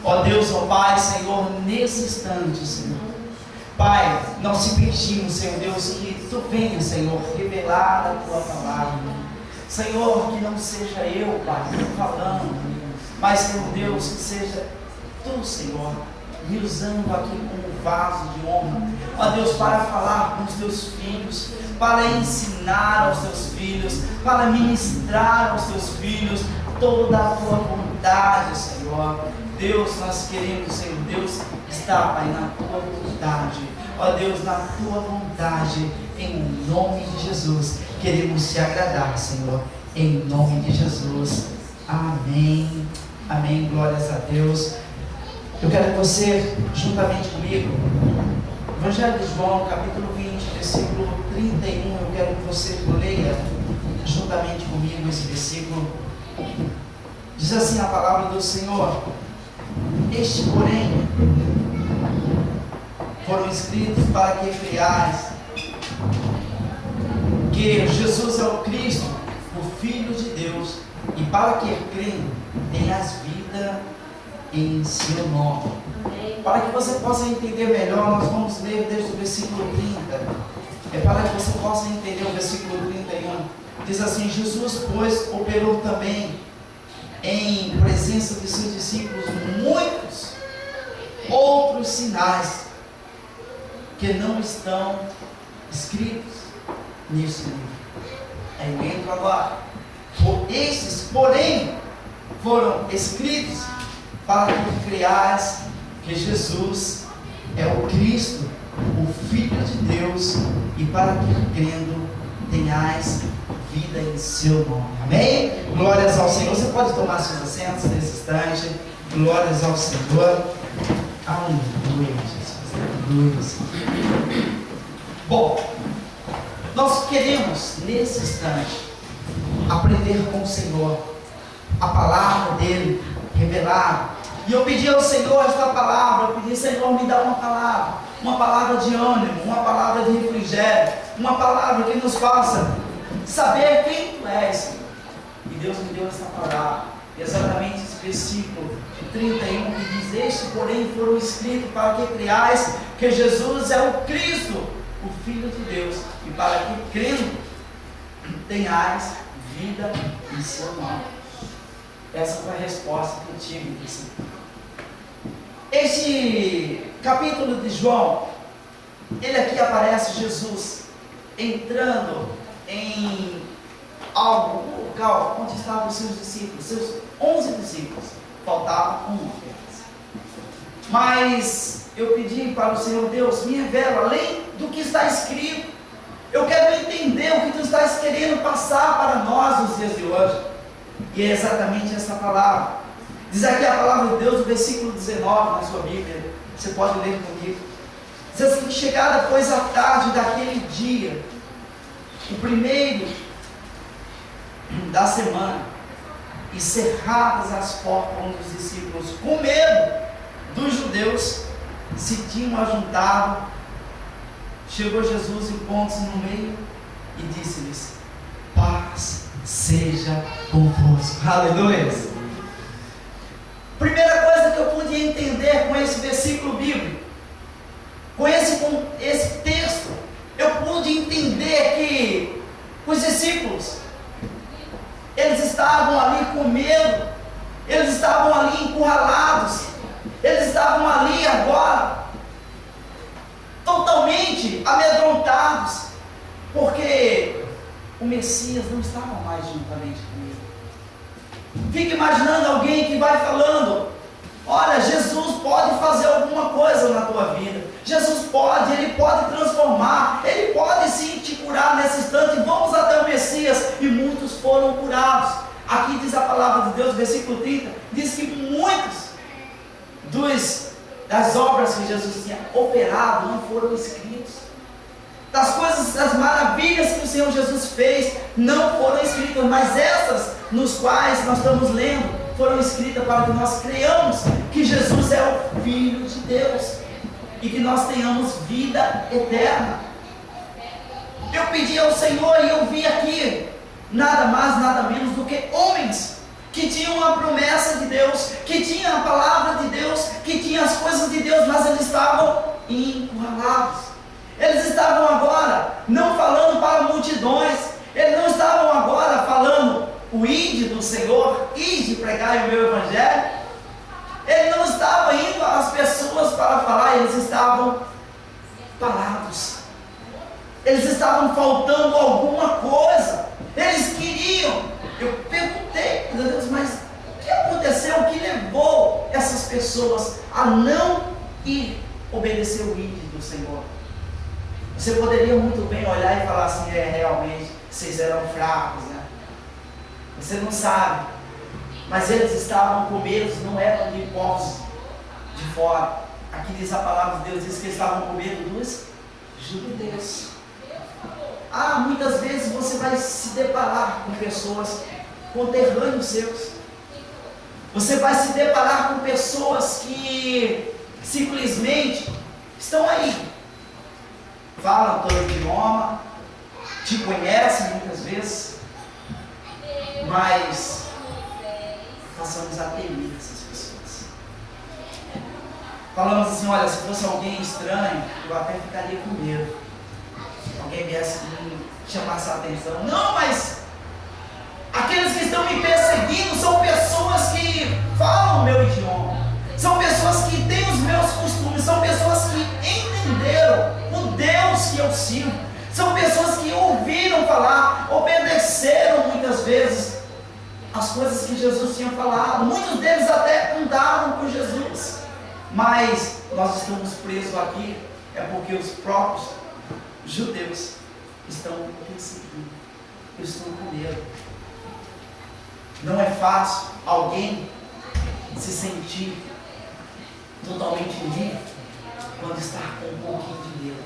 Ó Deus, ó Pai, Senhor, nesse instante, Senhor, Pai, nós te pedimos, Senhor Deus, que Tu venha, Senhor, revelar a Tua palavra. Senhor, que não seja eu, Pai, falando, mas, Senhor Deus, que seja Tu, Senhor, me usando aqui como vaso de honra, ó Deus, para falar com os Teus filhos, para ensinar aos Teus filhos, para ministrar aos Teus filhos toda a Tua vontade, Senhor. Deus, nós queremos, Senhor Deus, estar, Pai, na Tua vontade, ó Deus, na Tua vontade, em nome de Jesus, queremos Te agradar, Senhor, em nome de Jesus, amém, amém, glórias a Deus. Eu quero que você, juntamente comigo, Evangelho de João, capítulo 20, versículo 31, eu quero que você leia juntamente comigo esse versículo. Diz assim a palavra do Senhor: este, porém, foram escritos para que creiais que Jesus é o Cristo, o Filho de Deus, e para que crendo tenhas vida em seu nome. Para que você possa entender melhor, nós vamos ler desde o versículo 30. Para que você possa entender o versículo 31. Diz assim: Jesus, pois, operou também em presença de seus discípulos muitos outros sinais que não estão escritos nesse livro. Aí eu entro agora. Estes, porém, foram escritos para que creiais que Jesus é o Cristo, o Filho de Deus, e para que crendo tenhais vida em seu nome. Amém? Glórias ao Senhor. Você pode tomar seus assentos nesse instante. Glórias ao Senhor. Aleluia, Jesus. Aleluia. Bom, nós queremos nesse instante aprender com o Senhor a palavra dele revelada. E eu pedi ao Senhor esta palavra. Eu pedi: Senhor, me dá uma palavra de ânimo, uma palavra de refrigério, uma palavra que nos faça saber quem Tu és, Senhor. E Deus me deu essa palavra, exatamente esse versículo 31, que diz: este, porém, foram escritos para que creiais que Jesus é o Cristo, o Filho de Deus, e para que crendo tenhais vida em seu nome. Essa foi a resposta que eu tive. Este capítulo de João, ele aqui aparece Jesus entrando em algo, um local onde estavam os seus discípulos, seus 11 discípulos. Faltava um apenas. Mas eu pedi para o Senhor Deus: me revela além do que está escrito. Eu quero entender o que Tu estás querendo passar para nós nos dias de hoje. E é exatamente essa palavra. Diz aqui a palavra de Deus, no versículo 19 na sua Bíblia. Você pode ler comigo. Diz assim: chegada pois a tarde daquele dia, o primeiro da semana, e cerradas as portas onde os discípulos, com medo dos judeus, se tinham ajuntado, chegou Jesus e pôs-se no meio e disse-lhes: paz seja convosco. Aleluia. Primeira coisa que eu pude entender com esse versículo bíblico, com esse texto, eu pude entender que os discípulos, eles estavam ali com medo, eles estavam ali encurralados, eles estavam ali agora totalmente amedrontados, porque o Messias não estava mais juntamente com ele. Fica imaginando alguém que vai falando: olha, Jesus pode fazer alguma coisa na tua vida, Jesus pode, Ele pode transformar, Ele pode sim te curar nesse instante, vamos até o Messias. E muitos foram curados. Aqui diz a palavra de Deus, versículo 30, diz que muitos das obras que Jesus tinha operado não foram escritos. Das coisas, das maravilhas que o Senhor Jesus fez não foram escritas, mas essas nos quais nós estamos lendo foram escritas para que nós creiamos que Jesus é o Filho de Deus e que nós tenhamos vida eterna. Eu pedi ao Senhor e eu vi aqui nada mais, nada menos do que homens que tinham uma promessa de Deus, que tinha a palavra de Deus, que tinha as coisas de Deus, mas eles estavam encurralados. Eles estavam agora não falando para multidões, eles não estavam agora falando o ide do Senhor, ide pregar o meu evangelho. Ele não estava indo às pessoas para falar, eles estavam parados. Eles estavam faltando alguma coisa. Eles queriam. Eu perguntei, meu Deus, mas o que aconteceu? O que levou essas pessoas a não ir obedecer o ide do Senhor? Você poderia muito bem olhar e falar assim, realmente, vocês eram fracos, né? Você não sabe. Mas eles estavam com medo, não eram de povos de fora. Aqui diz a palavra de Deus, diz que eles estavam com medo dos judeus. Muitas vezes você vai se deparar com pessoas, conterrâneos seus. Você vai se deparar com pessoas que simplesmente estão aí. Falam todo idioma, te conhecem muitas vezes, mas passamos a temer essas pessoas. Falamos assim, olha, se fosse alguém estranho, eu até ficaria com medo. Alguém viesse me chamasse a atenção. Não, mas aqueles que estão me perseguindo são pessoas que falam o meu idioma. São pessoas que têm os meus costumes. São pessoas que entenderam o Deus que eu sirvo. São pessoas que ouviram falar, obedeceram muitas vezes as coisas que Jesus tinha falado. Muitos deles até andavam com Jesus. Mas nós estamos presos aqui é porque os próprios judeus estão perseguindo. Eles estão com medo. Não é fácil alguém se sentir totalmente livre quando está com um pouquinho de medo.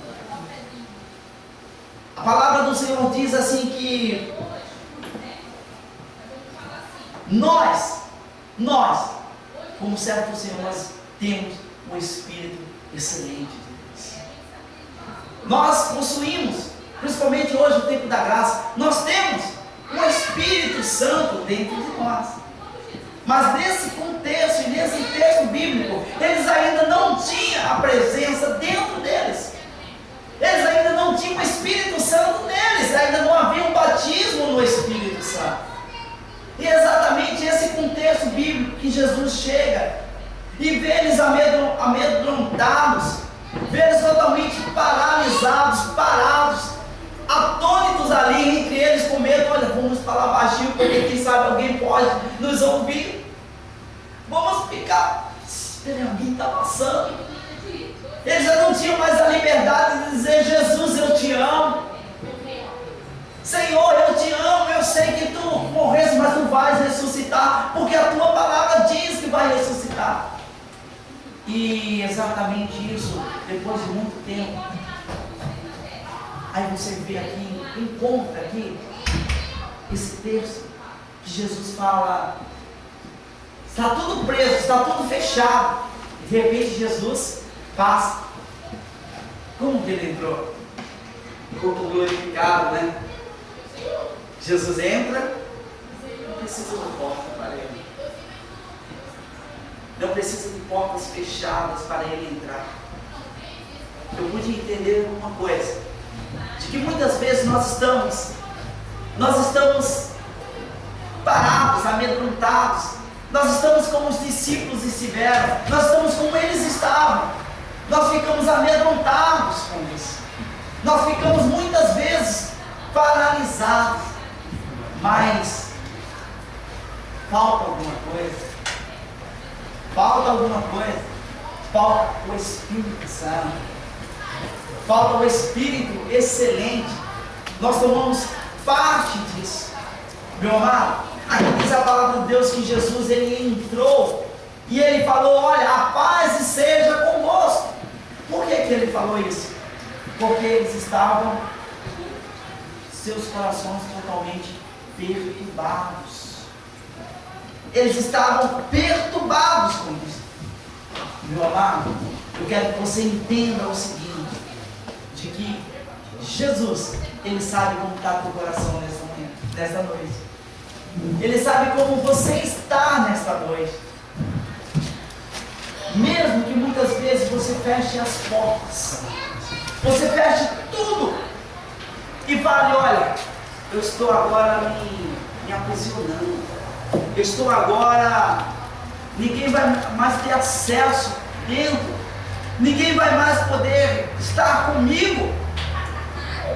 A palavra do Senhor diz assim que nós, como servos do Senhor, nós temos um Espírito excelente de Deus. Nós possuímos, principalmente hoje, no tempo da graça, nós temos um Espírito Santo dentro de nós. Mas nesse contexto e nesse texto bíblico, eles ainda não tinham a presença dentro deles. Eles ainda não tinham o Espírito Santo neles, ainda não havia um batismo no Espírito Santo. E é exatamente esse contexto bíblico que Jesus chega e vê eles amedrontados, vê eles totalmente paralisados, parados, atônitos ali, entre eles com medo. Olha, vamos falar baixinho, porque quem sabe alguém pode nos ouvir. Vamos ficar, espera, alguém está passando. Eles já não tinham mais a liberdade de dizer, Jesus, eu te amo. Senhor, eu te amo, eu sei que tu morreste, mas tu vais ressuscitar, porque a tua palavra diz que vai ressuscitar. E exatamente isso, depois de muito tempo, aí você vê aqui, encontra aqui, esse texto, que Jesus fala, está tudo preso, está tudo fechado, e de repente Jesus passa. Como que ele entrou? Corpo glorificado, né? Jesus entra, não precisa de porta para ele. Não precisa de portas fechadas para ele entrar. Eu pude entender uma coisa, de que muitas vezes nós estamos parados, amedrontados. Nós estamos como os discípulos estiveram, nós estamos como eles estavam. Nós ficamos amedrontados com isso. Nós ficamos muitas vezes paralisados. Mas falta alguma coisa. Falta alguma coisa. Falta o Espírito Santo. Falta o Espírito excelente. Nós tomamos parte disso. Meu amado, aqui diz a palavra de Deus que Jesus, ele entrou e ele falou, olha, a paz seja convosco. Por que que ele falou isso? Porque eles estavam, seus corações totalmente perturbados. Eles estavam perturbados com isso. Meu amado, eu quero que você entenda o seguinte, de que Jesus, ele sabe como está o teu coração nessa manhã, nessa noite. Ele sabe como você está nesta noite. Mesmo que muitas vezes você feche as portas, você feche tudo e fale: olha, eu estou agora me aprisionando, eu estou agora, ninguém vai mais ter acesso dentro, ninguém vai mais poder estar comigo,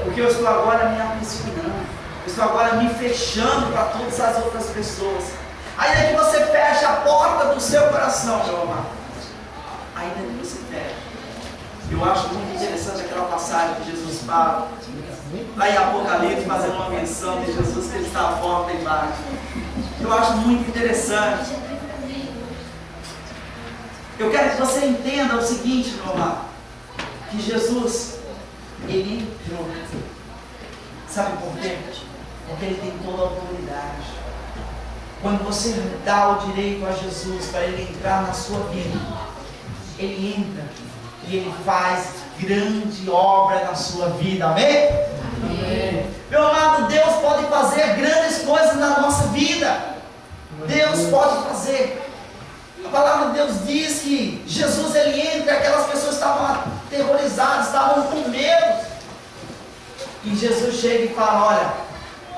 porque eu estou agora me aprisionando, eu estou agora me fechando para todas as outras pessoas. Ainda que você feche a porta do seu coração, meu amado, ainda que você feche. Eu acho muito interessante aquela passagem que Jesus fala lá em Apocalipse, fazendo uma menção de Jesus que ele está à porta embaixo. Eu acho muito interessante. Eu quero que você entenda o seguinte, meu amado, que Jesus, ele entrou. Sabe por quê? Porque ele tem toda a autoridade. Quando você dá o direito a Jesus para ele entrar na sua vida, ele entra e ele faz grande obra na sua vida, amém? Amém. Meu amado, Deus pode fazer grandes coisas na nossa vida. Deus pode fazer. A palavra de Deus diz que Jesus, ele entra e aquelas pessoas estavam aterrorizadas, estavam com medo. E Jesus chega e fala: olha,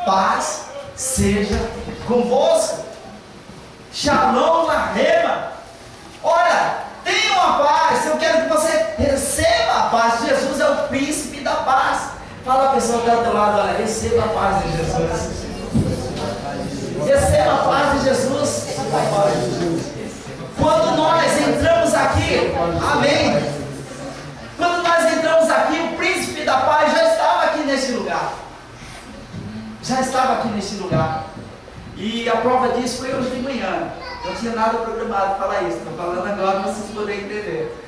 paz seja convosco. Shalom Lahema. Olha, tenha uma paz. Eu quero que você receba a paz. Jesus é o príncipe da paz. Fala a pessoa que está do teu lado: olha, receba a paz de Jesus. Receba a paz de Jesus. Quando nós entramos aqui, amém. Quando nós entramos aqui, o príncipe da paz já estava aqui nesse lugar. Já estava aqui nesse lugar. E a prova disso foi hoje de manhã. Não tinha nada programado para falar isso. Estou falando agora para vocês poderem entender.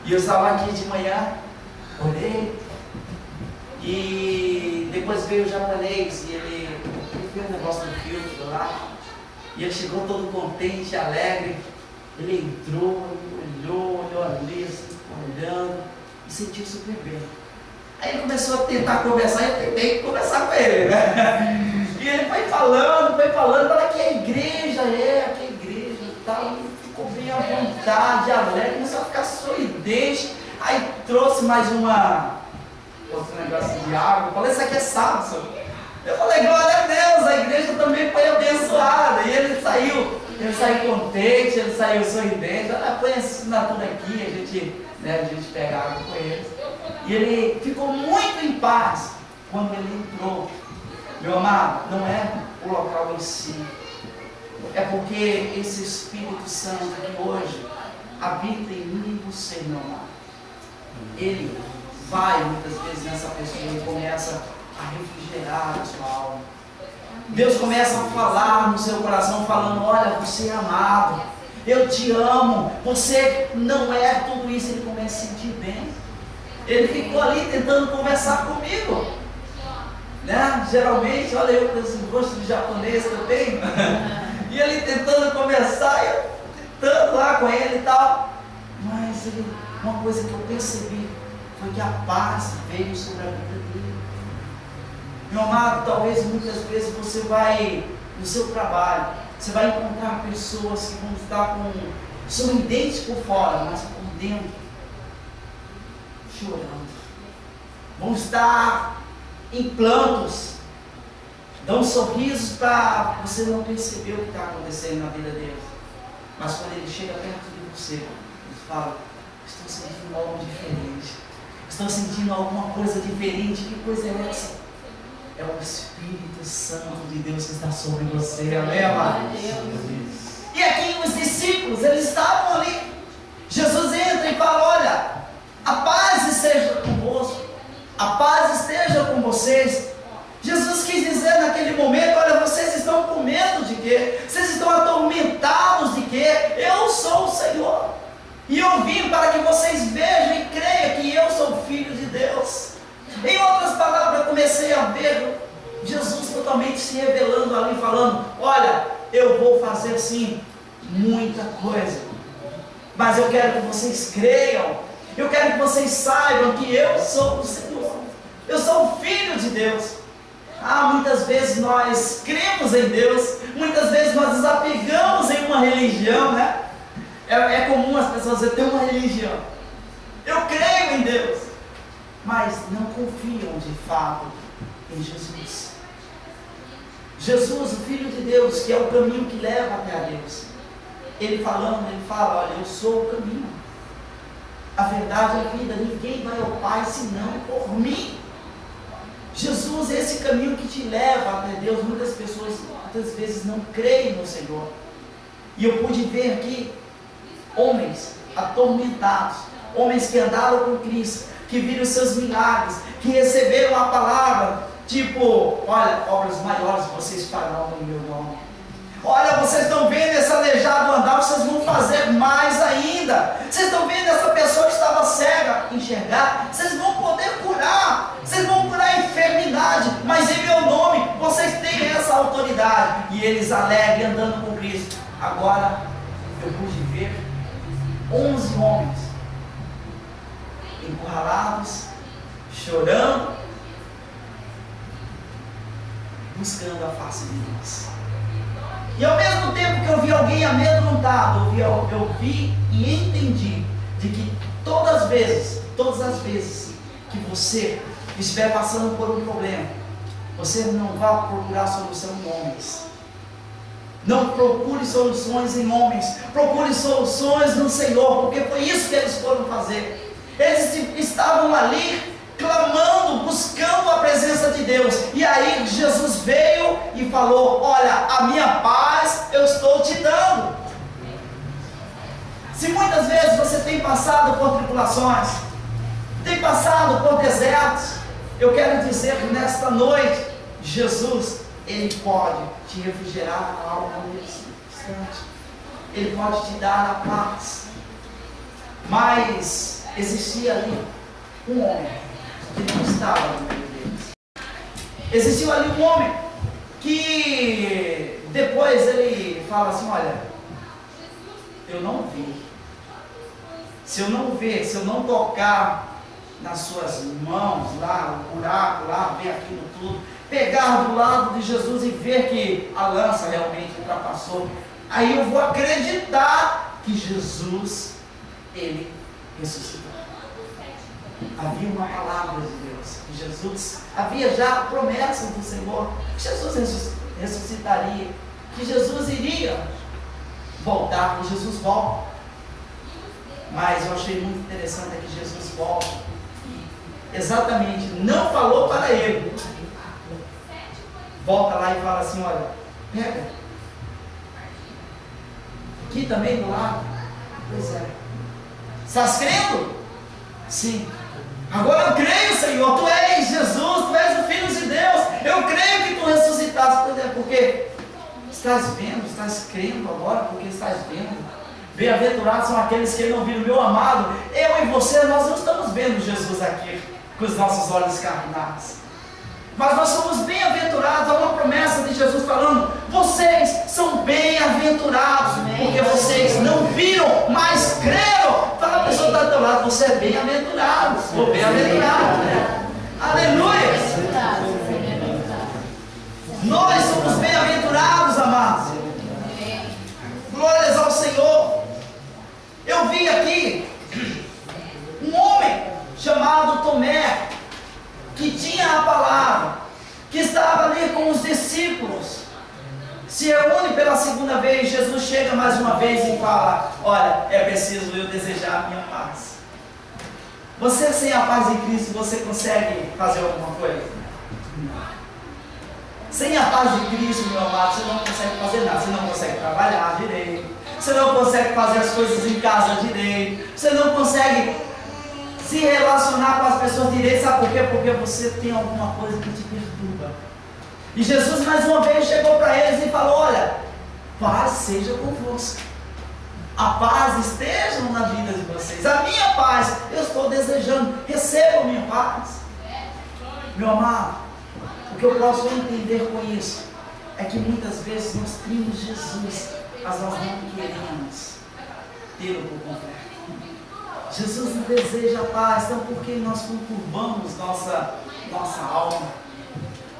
E eu estava aqui de manhã, orei. E depois veio o japonês e ele fez um negócio do filtro lá. E ele chegou todo contente, alegre. Ele entrou, olhou ali, assim, olhando, e sentiu super bem. Aí ele começou a tentar conversar, e eu tentei conversar com ele, né? E ele foi falando, para que a igreja e tal. Ele ficou bem à vontade, alegre, começou a ficar sorridente. Aí trouxe mais outro negócio de água. Eu falei: isso aqui é sábado. Eu falei: glória a Deus, a igreja também foi abençoada. E ele saiu contente, ele saiu sorridente. Ela põe a assinatura aqui, a gente pega água com ele. E ele ficou muito em paz quando ele entrou. Meu amado, não é o local em si, é porque esse Espírito Santo que hoje habita em mim e você, meu amado. Ele vai muitas vezes nessa pessoa e começa a refrigerar a sua alma. Deus começa a falar no seu coração, falando: olha, você é amado, eu te amo, você não é tudo isso. Ele começa a se sentir bem. Ele ficou ali tentando conversar comigo, né? Geralmente, olha eu com esse rosto de japonês também. E ele tentando conversar, eu tentando lá com ele e tal. Mas uma coisa que eu percebi foi que a paz veio sobre a vida dele. Meu amado, talvez muitas vezes você vai no seu trabalho, você vai encontrar pessoas que vão estar sorridentes por fora, mas por dentro chorando. Vão estar em plantos, dão sorrisos para você não perceber o que está acontecendo na vida deles. Mas quando ele chega perto de você, ele fala: estou sentindo algo diferente, estou sentindo alguma coisa diferente. Que coisa é essa? É o Espírito Santo de Deus que está sobre você, amém, amado? E aqui os discípulos, eles estavam ali. Jesus entra e fala: olha, a paz esteja convosco, a paz esteja com vocês. Jesus quis dizer naquele momento: olha, vocês estão com medo de quê? Vocês estão atormentados de quê? Eu sou o Senhor, e eu vim para que vocês vejam e creiam que eu sou filho de Deus. Em outras palavras, eu comecei a ver Jesus totalmente se revelando ali, falando: olha, eu vou fazer sim muita coisa, mas eu quero que vocês creiam, eu quero que vocês saibam que eu sou o Senhor, eu sou o Filho de Deus. Muitas vezes nós cremos em Deus, muitas vezes nós nos apegamos em uma religião, né? É comum as pessoas dizer, eu tenho uma religião, eu creio em Deus, mas não confiam de fato em Jesus. Jesus, o Filho de Deus, que é o caminho que leva até a Deus. Ele fala, olha, eu sou o caminho, a verdade e a vida, ninguém vai ao Pai senão por mim. Jesus é esse caminho que te leva até Deus. Muitas pessoas, muitas vezes, não creem no Senhor. E eu pude ver aqui homens atormentados, homens que andaram com Cristo, que viram seus milagres, que receberam a palavra, tipo, olha, obras maiores vocês farão no meu nome. Olha, vocês estão vendo esse aleijado andar, vocês vão fazer mais ainda. Vocês estão vendo essa pessoa que estava cega enxergar, vocês vão poder curar, vocês vão curar a enfermidade, mas em meu nome, vocês têm essa autoridade. E eles alegre andando com Cristo. Agora, eu pude ver 11 homens encurralados, chorando, buscando a face de Deus. E ao mesmo tempo que eu vi alguém amedrontado, eu vi e entendi de que todas as vezes que você estiver passando por um problema, você não vai procurar solução em homens. Não procure soluções em homens, procure soluções no Senhor, porque foi isso que eles foram fazer. Eles estavam ali clamando, buscando a presença de Deus. E aí Jesus veio e falou, olha, a minha paz eu estou te dando. Se muitas vezes você tem passado por tribulações, tem passado por desertos, eu quero dizer que nesta noite, Jesus, Ele pode te refrigerar a alma nesse instante. Ele pode te dar a paz. Mas existia ali um homem que não estava no meio deles. Existiu ali um homem que depois ele fala assim, olha, eu não vi. Se eu não ver, se eu não tocar nas suas mãos lá, o buraco lá, ver aquilo tudo, pegar do lado de Jesus e ver que a lança realmente ultrapassou, aí eu vou acreditar que Jesus, Ele ressuscitou. Havia uma palavra de Deus, que Jesus, havia já promessas do Senhor, que Jesus ressuscitaria, que Jesus iria voltar, que Jesus volta. Mas eu achei muito interessante que Jesus volta, exatamente, não falou para ele, volta lá e fala assim, olha, pega, aqui também do lado, pois é, estás crendo? Sim. Agora eu creio, Senhor, Tu és Jesus, Tu és o Filho de Deus, eu creio que Tu ressuscitaste, porque estás vendo, estás crendo agora, porque estás vendo. Bem-aventurados são aqueles que não viram, meu amado, eu e você, nós não estamos vendo Jesus aqui, com os nossos olhos carnais, mas nós somos bem-aventurados. Há uma promessa de Jesus falando, vocês são bem-aventurados, porque vocês não viram, mas creram. Fala a pessoa que está do teu lado, você é bem-aventurado, estou bem-aventurado, né? Aleluia! Nós somos bem-aventurados, amados. Glórias ao Senhor. Eu vi aqui um homem chamado Tomé, que tinha a palavra, que estava ali com os discípulos, se reúne pela segunda vez. Jesus chega mais uma vez e fala, olha, é preciso eu desejar a minha paz. Você sem a paz em Cristo, você consegue fazer alguma coisa? Não. Sem a paz de Cristo, meu amado, você não consegue fazer nada. Você não consegue trabalhar direito, você não consegue fazer as coisas em casa direito, você não consegue se relacionar com as pessoas direito. Sabe por quê? Porque você tem alguma coisa que te perturba. E Jesus mais uma vez chegou para eles e falou, olha, paz seja convosco, a paz esteja na vida de vocês, a minha paz eu estou desejando, recebam a minha paz. Meu amado, o que eu posso entender com isso é que muitas vezes nós temos Jesus, mas nós não queremos tê-lo por completo. Jesus não deseja a paz, então por que nós conturbamos nossa alma?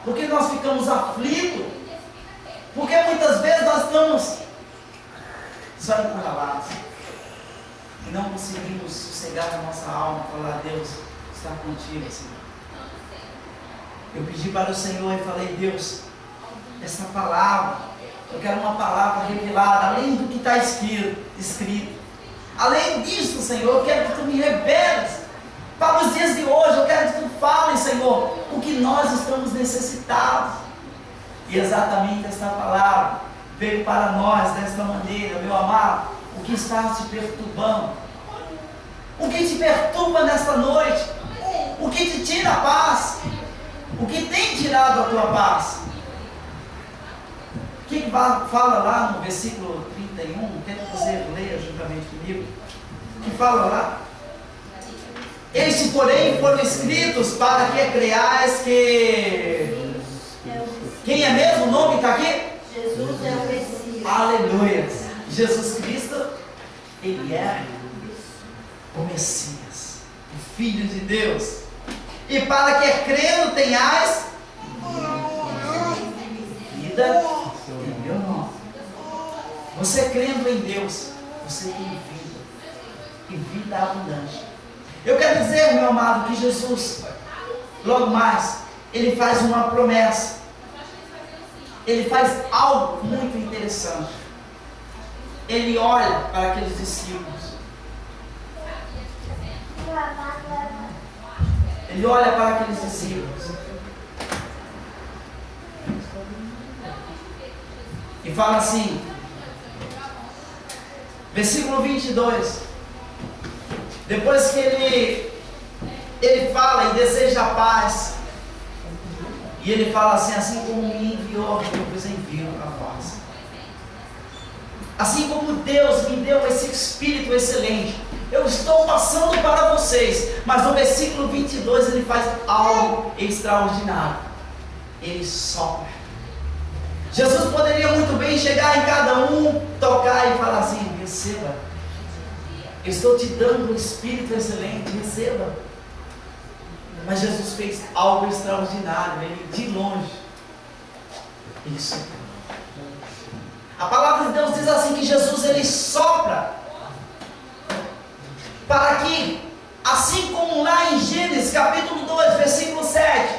Porque nós ficamos aflitos. Porque muitas vezes nós estamos só encurralados. E não conseguimos sossegar a nossa alma, falar: Deus, está contigo, Senhor. Eu pedi para o Senhor e falei: Deus, essa palavra, eu quero uma palavra revelada, além do que está escrito. Além disso, Senhor, eu quero que Tu me reveles. Para os dias de hoje, eu quero que Tu fales, Senhor, o que nós estamos necessitados. E exatamente esta palavra veio para nós desta maneira, meu amado. O que está te perturbando? O que te perturba nesta noite? O que te tira a paz? O que tem tirado a tua paz? O que fala lá no versículo 31? Quero que você leia juntamente comigo. O que fala lá? Estes, porém, foram escritos para que creiais que... Quem é mesmo? O nome está aqui? Jesus é o Messias. Aleluia. Jesus Cristo, Ele é o Messias, o Filho de Deus. E para que crendo tenhais vida em meu nome. Você crendo em Deus, você tem vida, e vida abundante. Eu quero dizer, meu amado, que Jesus, logo mais, Ele faz uma promessa. Ele faz algo muito interessante. Ele olha para aqueles discípulos. Ele olha para aqueles discípulos e fala assim, versículo 22. Depois que ele fala e deseja a paz, e ele fala assim como me enviou, eu vos envio a vós. Assim como Deus me deu esse Espírito excelente, eu estou passando para vocês. Mas no versículo 22 ele faz algo extraordinário. Ele sopra. Jesus poderia muito bem chegar em cada um, tocar e falar assim: receba, eu estou te dando um Espírito excelente, receba. Mas Jesus fez algo extraordinário. Ele, de longe, ele soprou. A palavra de Deus diz assim, que Jesus, ele sopra, para que, assim como lá em Gênesis capítulo 2, versículo 7,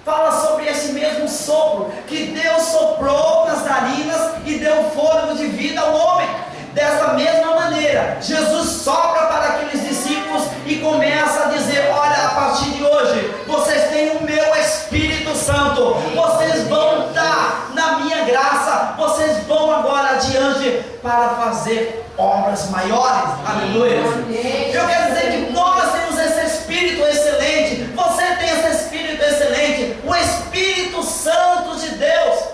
fala sobre esse mesmo sopro, que Deus soprou nas narinas e deu fôlego de vida ao homem. Dessa mesma maneira, Jesus sopra para aqueles discípulos e começa a dizer: olha, a partir de hoje, vocês têm o meu Espírito Santo, vocês vão estar na minha graça, vocês vão agora adiante para fazer obras maiores. Aleluia. Eu quero dizer que nós temos esse Espírito excelente, você tem esse Espírito excelente, o Espírito Santo de Deus,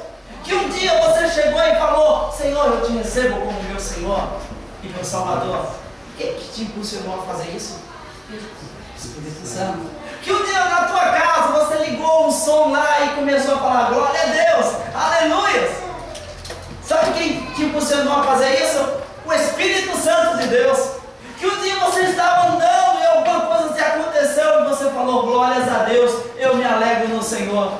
que um dia você chegou e falou: Senhor, eu te recebo como meu Senhor e meu Salvador. Quem que te impulsionou a fazer isso? Espírito Santo. Que um dia na tua casa você ligou um som lá e começou a falar: glória a Deus, aleluia. Sabe quem te impulsionou a fazer isso? O Espírito Santo de Deus. Que um dia você estava andando e alguma coisa te aconteceu e você falou: glórias a Deus, eu me alegro no Senhor.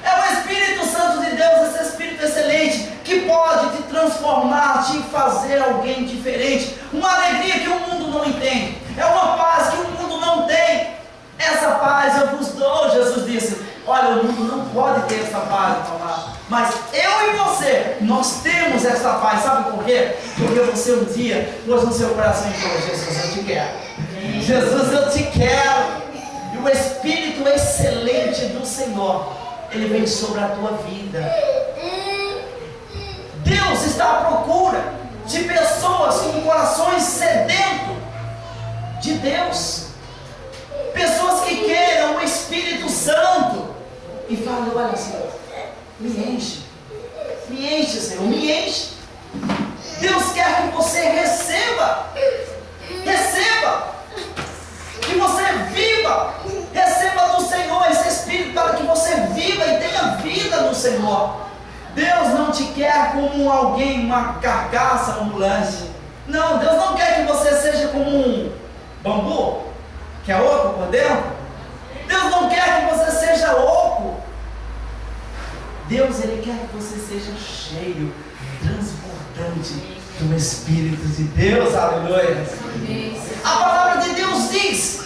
É o Espírito Santo de Deus, esse Espírito excelente, que pode te transformar, te fazer alguém diferente. Uma alegria que o mundo não entende, é uma paz que o mundo não tem. Essa paz eu vos dou, Jesus disse. Olha, o mundo não pode ter essa paz, mas eu e você, nós temos essa paz. Sabe por quê? Porque você um dia pôs no seu coração e falou: Jesus, eu te quero. Jesus, eu te quero. E o Espírito excelente do Senhor, ele vem sobre a tua vida. Deus está à procura de pessoas com corações sedentos de Deus, pessoas que queiram o Espírito Santo e falam: olha, Senhor, me enche, Senhor, me enche. Deus quer que você receba, que você viva, receba do Senhor esse Espírito para que você viva e tenha vida no Senhor. Deus não te quer como alguém, uma carcaça ambulante. Não, Deus não quer que você seja como um bambu, que é oco por dentro. Deus não quer que você seja oco. Deus, Ele quer que você seja cheio, transbordante do Espírito de Deus, aleluia. A palavra de Deus diz,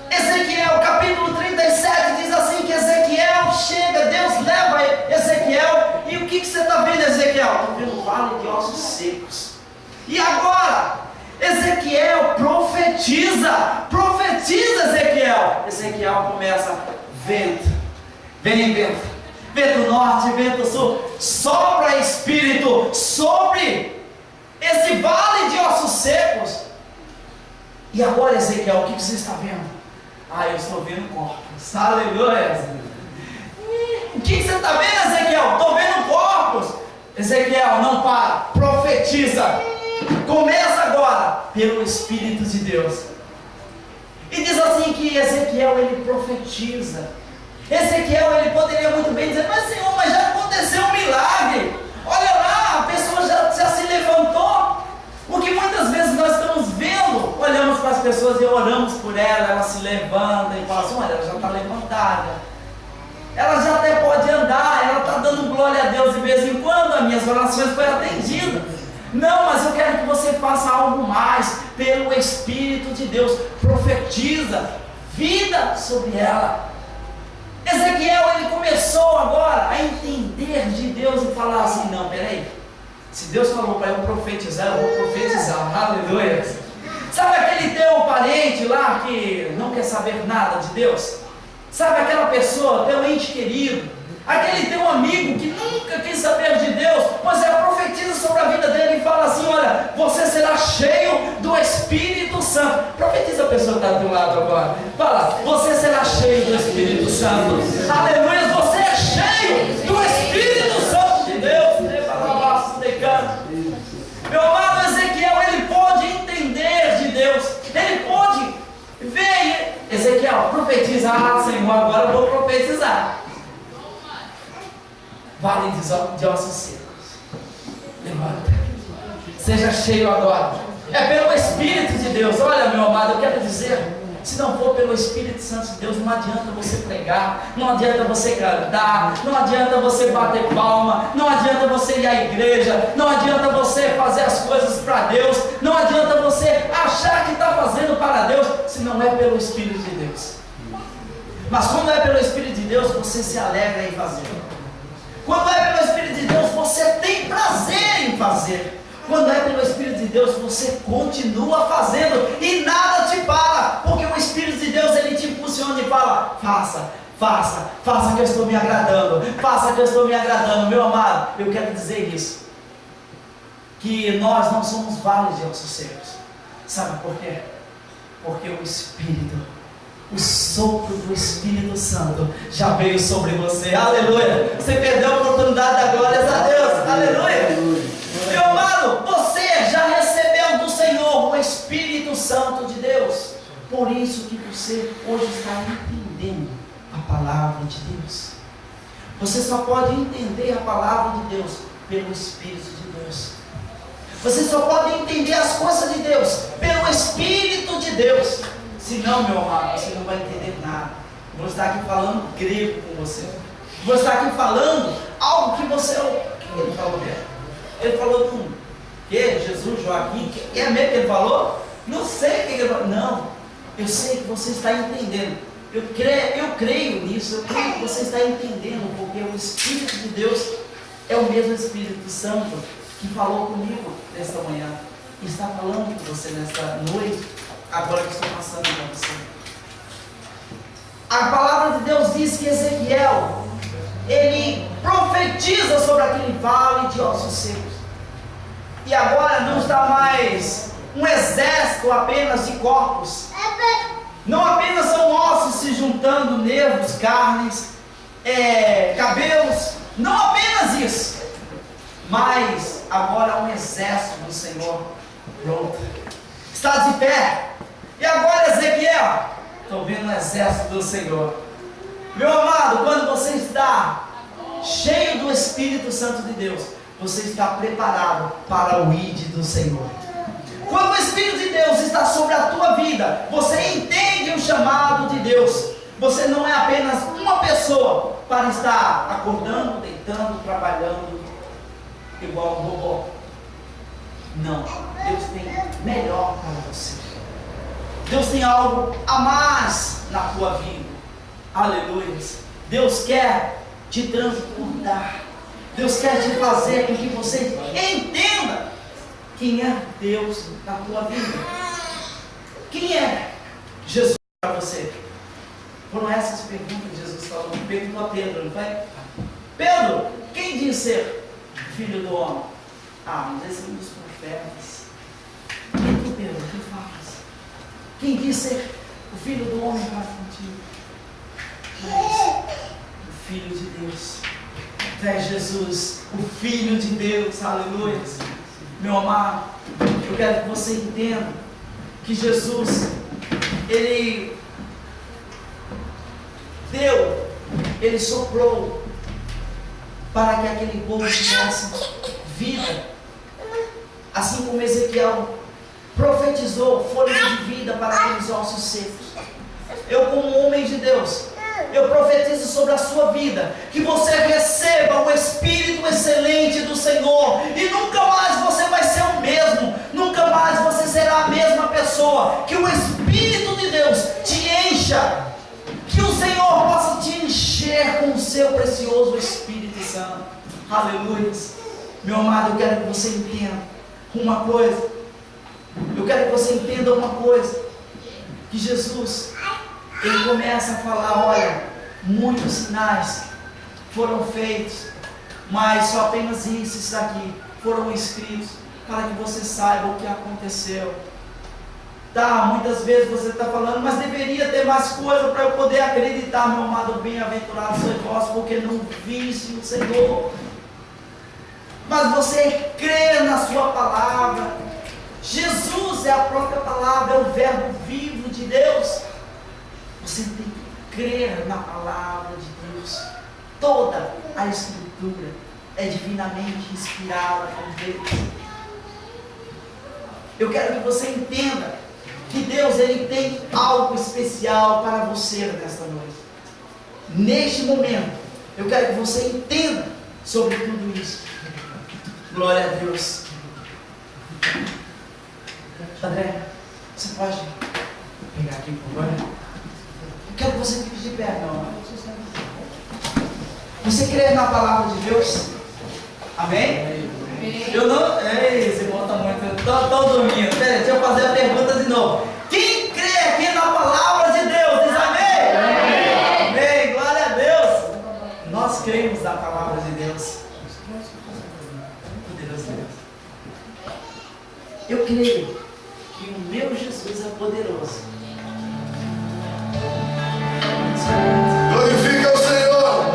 Ezequiel capítulo 37 diz assim, que Ezequiel chega, Deus leva Ezequiel, e o que você está vendo, Ezequiel? Estou vendo um vale de ossos secos. E agora, Ezequiel profetiza Ezequiel. Ezequiel começa, vento, vem vento, vento norte, vento sul, sopra Espírito sobre esse vale de ossos secos. E agora, Ezequiel, o que você está vendo? Eu estou vendo corpos, aleluia. O que você está vendo, Ezequiel? Estou vendo corpos. Ezequiel, não para, profetiza. Começa agora pelo Espírito de Deus. E diz assim que Ezequiel, ele profetiza. Ezequiel, ele poderia muito bem dizer, mas Senhor, mas já aconteceu um milagre. Olha lá, a pessoa já se levantou. O que muitas vezes nós estamos vendo, olhamos para as pessoas e oramos por ela se levanta e fala assim, olha, ela já está levantada. Ela já até pode andar, ela está dando glória a Deus de vez em quando, as minhas orações foram atendidas. Não, mas eu quero que você faça algo mais, pelo Espírito de Deus, profetiza vida sobre ela. Ezequiel, ele começou agora a entender de Deus e falar assim, não, peraí, se Deus falou para eu profetizar, eu vou profetizar, aleluia. Sabe aquele teu parente lá que não quer saber nada de Deus? Sabe aquela pessoa, teu ente querido, aquele teu amigo que nunca quis saber de Deus, pois profetiza sobre a vida dele e fala assim, olha, você será cheio do Espírito Santo. Profetiza a pessoa que está do teu lado agora, fala, você será cheio do Espírito Santo, aleluia, você é cheio do Espírito Santo de Deus. Meu amado, Ezequiel, ele pode entender de Deus, ele pode ver. Ezequiel, profetiza, Senhor, agora eu vou profetizar. Vale de ossos secos, levanta, seja cheio agora, é pelo Espírito de Deus. Olha, meu amado, eu quero dizer, se não for pelo Espírito Santo de Deus, não adianta você pregar, não adianta você cantar, não adianta você bater palma, não adianta você ir à igreja, não adianta você fazer as coisas para Deus, não adianta você achar que está fazendo para Deus, se não é pelo Espírito de Deus. Mas quando é pelo Espírito de Deus, você se alegra em fazer. Quando é pelo Espírito de Deus, você tem prazer em fazer. Quando é pelo Espírito de Deus, você continua fazendo e nada te para, porque o Espírito de Deus, ele te impulsiona e fala, faça que eu estou me agradando, faça que eu estou me agradando. Meu amado, eu quero dizer isso, que nós não somos vales de ossos secos. Sabe por quê? Porque o Espírito, o sopro do Espírito Santo já veio sobre você, aleluia. Você perdeu a oportunidade da glória a Deus, aleluia. Meu amado, você já recebeu do Senhor o Espírito Santo de Deus. Por isso que você hoje está entendendo a palavra de Deus. Você só pode entender a palavra de Deus pelo Espírito de Deus. Você só pode entender as coisas de Deus pelo Espírito de Deus. Senão, meu amado, você não vai entender nada. Vou estar aqui falando grego com você. Vou estar aqui falando algo que você... O que ele falou mesmo? Ele falou com Jesus, Joaquim, que é mesmo que ele falou? Não sei o que ele falou. Não, eu sei que você está entendendo. Eu creio nisso, eu creio que você está entendendo, porque o Espírito de Deus é o mesmo Espírito Santo que falou comigo nesta manhã, e está falando com você nesta noite, agora que estou passando para você. A palavra de Deus diz que Ezequiel, ele profetiza sobre aquele vale de ossos secos. E agora não está mais um exército apenas de corpos. Não apenas são ossos se juntando, nervos, carnes, cabelos. Não apenas isso. Mas agora um exército do Senhor pronto. Está de pé. E agora, Ezequiel, estou vendo um exército do Senhor. Meu amado, quando você está cheio do Espírito Santo de Deus, você está preparado para o ID do Senhor. Quando o Espírito de Deus está sobre a tua vida, você entende o chamado de Deus. Você não é apenas uma pessoa, para estar acordando, deitando, trabalhando igual um robô. Não, Deus tem melhor para você. Deus tem algo a mais na tua vida. Aleluia. Deus quer te transbordar. Deus quer te fazer com que você entenda quem é Deus na tua vida. Quem é Jesus para você? Foram essas perguntas que Jesus falou. Perguntou a Pedro, não foi? Pedro, quem diz ser filho do homem? Mas esse é um dos profetas. E tu, Pedro, o que falas? Quem diz ser o filho do homem para contigo? O Filho de Deus. É Jesus, o Filho de Deus. Aleluia. Meu amado, eu quero que você entenda que Jesus, Ele deu, Ele soprou para que aquele povo tivesse vida. Assim como Ezequiel profetizou fôlego de vida para aqueles ossos secos. Eu, como homem de Deus, eu profetizo sobre a sua vida que você receba o Espírito excelente do Senhor e nunca mais você vai ser o mesmo, nunca mais você será a mesma pessoa. Que o Espírito de Deus te encha, que o Senhor possa te encher com o seu precioso Espírito Santo. Aleluia. Meu amado, eu quero que você entenda uma coisa. Eu quero que você entenda uma coisa. Que Jesus, Ele começa a falar: olha, muitos sinais foram feitos, mas só apenas isso aqui foram escritos para que você saiba o que aconteceu. Muitas vezes você está falando, mas deveria ter mais coisa para eu poder acreditar. Meu amado, bem-aventurado sois vós, porque não viste o Senhor. Mas você crê na sua palavra. Jesus é a própria palavra, é o verbo vivo de Deus. Você tem que crer na palavra de Deus. Toda a Escritura é divinamente inspirada por Deus. Eu quero que você entenda que Deus, Ele tem algo especial para você nesta noite. Neste momento, eu quero que você entenda sobre tudo isso. Glória a Deus. André, você pode pegar aqui, por favor? Eu quero que você fique de pé, meu amor. Você crê na palavra de Deus? Amém? Eu não. Ei, esse irmão está muito. Estou dormindo. Peraí, deixa eu fazer a pergunta de novo. Quem crê aqui na palavra de Deus? Diz amém? Amém. Amém. Glória a Deus. Nós cremos na palavra de Deus. Poderoso Deus. Eu creio que o meu Jesus é poderoso. Glorifica o Senhor.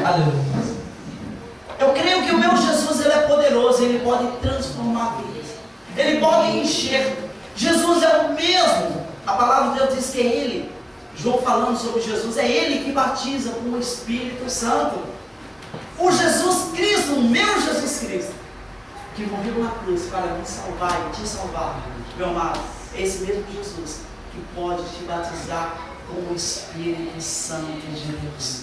Aleluia. Eu creio que o meu Jesus, Ele é poderoso. Ele pode transformar vidas. Ele pode encher. Jesus é o mesmo. A palavra de Deus diz que é Ele. João falando sobre Jesus, é Ele que batiza com o Espírito Santo. O Jesus Cristo, o meu Jesus Cristo, que morreu na cruz para me salvar e te salvar, meu amado, é esse mesmo Jesus que pode te batizar com o Espírito Santo de Deus,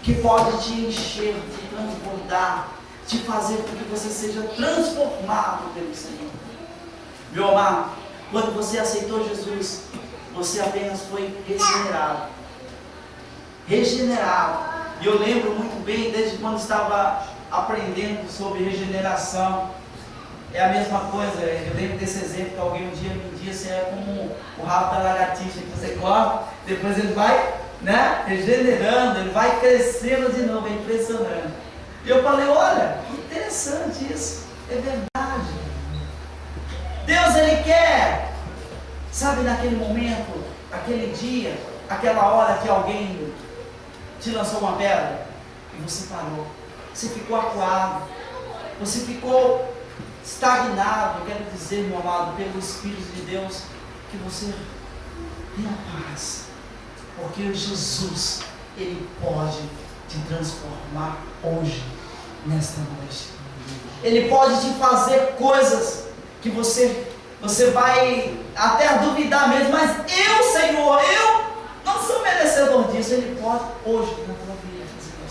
que pode te encher, te transbordar, te fazer com que você seja transformado pelo Senhor. Meu amado, quando você aceitou Jesus, você apenas foi regenerado. E eu lembro muito bem, desde quando estava aprendendo sobre regeneração. É a mesma coisa, eu lembro desse exemplo que alguém um dia me disse, é como o rabo da lagartixa que você corta, depois ele vai, regenerando, ele vai crescendo de novo, é impressionante. E eu falei, olha, que interessante isso, é verdade. Deus, Ele quer, sabe, naquele momento, aquele dia, aquela hora que alguém te lançou uma pedra e você parou, você ficou acuado, você ficou estagnado. Eu quero dizer, meu amado, pelo Espírito de Deus, que você tenha paz, porque Jesus, Ele pode te transformar hoje, nesta noite. Ele pode te fazer coisas que você vai até duvidar mesmo, mas eu, Senhor, eu não sou merecedor. merecedor disso, Ele pode hoje na tua vida fazer